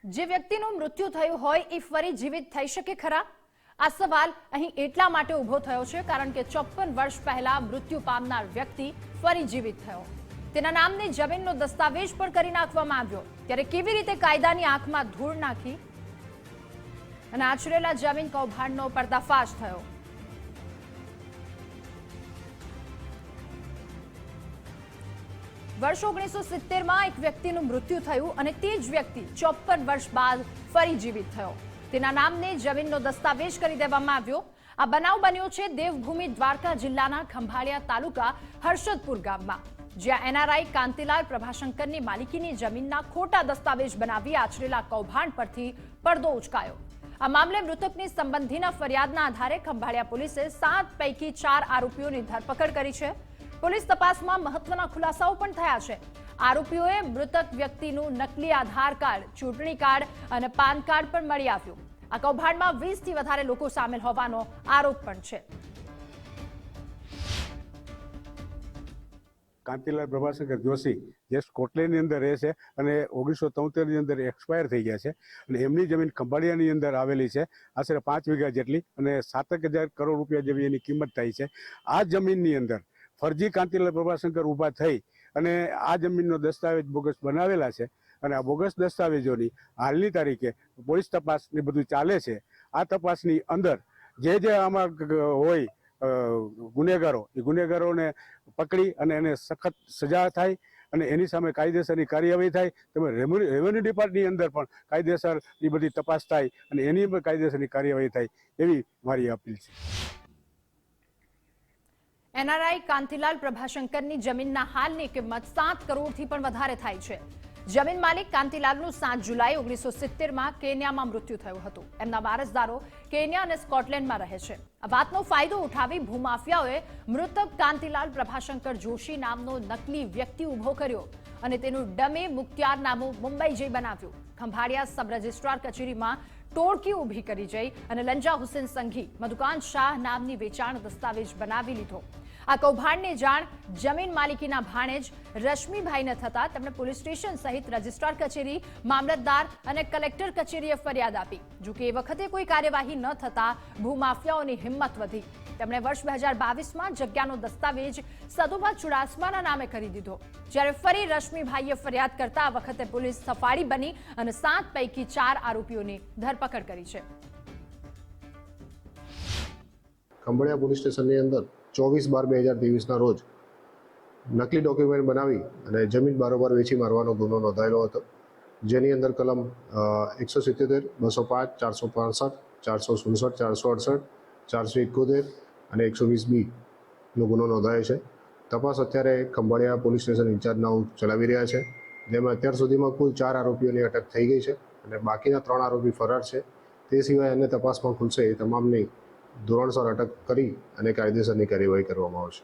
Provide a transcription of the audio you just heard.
જે વ્યક્તિનું મૃત્યુ થયું હોય એ ફરી જીવિત થઈ શકે ખરા? આ સવાલ અહીં એટલા માટે ઊભો થયો છે કારણ કે 54 વર્ષ પહેલા મૃત્યુ પામનાર વ્યક્તિ ફરી જીવિત થયો. તેના નામની જમીનનો દસ્તાવેજ પણ કરી નાખવામાં આવ્યો. ત્યારે કેવી રીતે કાયદાની આંખમાં ધૂળ નાખી અને આચરેલા જમીન કૌભાંડનો પર્દાફાશ થયો. વર્ષ 1970માં એક વ્યક્તિનું મૃત્યુ થયું અને તે જ વ્યક્તિ 54 વર્ષ બાદ ફરી જીવિત થયો. તેના નામને જમીનનો દસ્તાવેજ કરી દેવામાં આવ્યો. આ બનાવ બન્યો છે દેવભૂમિ દ્વારકા જિલ્લાના ખંભાળિયા તાલુકા હર્ષદપુર ગામમાં, જ્યાં એનઆરઆઈ કાંતિલાલ પ્રભાશંકરની માલિકીની જમીનના ખોટા દસ્તાવેજ બનાવી આચરેલા કૌભાંડ પરથી પડદો ઉચકાયો. આ મામલે મૃતકની સંબંધીના ફરિયાદના આધારે ખંભાળિયા પોલીસે 7 પૈકી 4 આરોપીઓની ધરપકડ કરી છે. પોલીસ તપાસમાં મહત્વના ખુલાસાઓ પણ થયા છે. આરોપીઓએ મૃતક વ્યક્તિનું નકલી આધાર કાર્ડ, ચૂંટણી કાર્ડ અને પાન કાર્ડ પણ મળી આવ્યું. આ કૌભાંડમાં 20 થી વધારે લોકો સામેલ હોવાનો આરોપ પણ છે. કાંતિલાલ પ્રભાશંકર જોશી જે સ્કોટલેન્ડની અંદર રહે છે અને 1973ની અંદર એક્સપાયર થઈ ગયા છે અને એમની જમીન ખંભાળિયાની અંદર આવેલી છે, આશરે 5 વીઘા જેટલી અને 7,000 કરોડ રૂપિયા જેવી એની કિંમત થાય છે. આ જમીનની અંદર ફરજી કાંતિલાલ પ્રભાશંકર ઊભા થઈ અને આ જમીનનો દસ્તાવેજ બોગસ બનાવેલા છે અને આ બોગસ દસ્તાવેજોની હાલની તારીખે પોલીસ તપાસની બધું ચાલે છે. આ તપાસની અંદર જે આમાં હોય ગુનેગારો, એ ગુનેગારોને પકડી અને એને સખત સજા થાય અને એની સામે કાયદેસરની કાર્યવાહી થાય. તેમજ રેવન્યુ ડિપાર્ટમેન્ટની અંદર પણ કાયદેસરની બધી તપાસ થાય અને એની પણ કાયદેસરની કાર્યવાહી થાય એવી મારી અપીલ છે. એનઆરઆઈ કાંતિલાલ પ્રભાશંકરની જમીનના હાલની કિંમત 7 કરોડથી પણ વધારે થાય છે. જમીન માલિક કાંતિલાલનું 7 જુલાઈ 1970માં કેન્યામાં મૃત્યુ થયું હતું. એમના વારસદારો કેન્યા અને સ્કોટલેન્ડમાં રહે છે. આ વાતનો ફાયદો ઉઠાવી ભૂમાફિયાઓએ મૃતક કાંતિલાલ પ્રભાશંકર જોશી નામનો નકલી વ્યક્તિ ઉભો કર્યો અને તેનું ડમે મુખ્તિયાર નામું મુંબઈ જઈ બનાવ્યું. ખંભાળિયા સબ રજિસ્ટ્રાર કચેરીમાં ટોળકી ઊભી કરી જઈ અને લંજા હુસેન સંઘી, મધુકાન શાહ નામની વેચાણ દસ્તાવેજ બનાવી લીધો. આ કૌભાંડની જાણ જમીન માલિકીના ભાણેજ રશ્મિભાઈને થતા તેમણે પોલીસ સ્ટેશન સહિત રજિસ્ટ્રાર કચેરી, મામલતદાર અને કલેક્ટર કચેરીએ ફરિયાદ આપી. જો કે એ વખતે કોઈ કાર્યવાહી ન થતા ભૂમાફિયાઓની હિંમત વધી. તેમણે વર્ષ 2022માં જગ્યાનો દસ્તાવેજ સદુભા ચુડાસમાના નામે કરી દીધો. જ્યારે ફરી રશ્મિભાઈએ ફરિયાદ કરતા આ વખતે પોલીસ સફાળી બની અને 7 પૈકી 4 આરોપીઓની ધરપકડ કરી છે. ખંભાળિયા પોલીસ સ્ટેશનની અંદર 24/12/2023ના રોજ નકલી ડોક્યુમેન્ટ બનાવી અને જમીન બારોબાર વેચી મારવાનો ગુનો નોંધાયેલો હતો, જેની અંદર કલમ 177, 205, 465, 467, 468, 471 અને 120B નો ગુનો નોંધાયો છે. તપાસ અત્યારે ખંભાળિયા પોલીસ સ્ટેશન ઇન્ચાર્જના ચલાવી રહ્યા છે, જેમાં અત્યાર સુધીમાં કુલ 4 આરોપીઓની અટક થઈ ગઈ છે અને બાકીના 3 આરોપી ફરાર છે. તે સિવાય અન્ય તપાસમાં ખુલશે એ તમામની ધોરણસર અટક કરી અને કાયદેસરની કાર્યવાહી કરવામાં આવશે.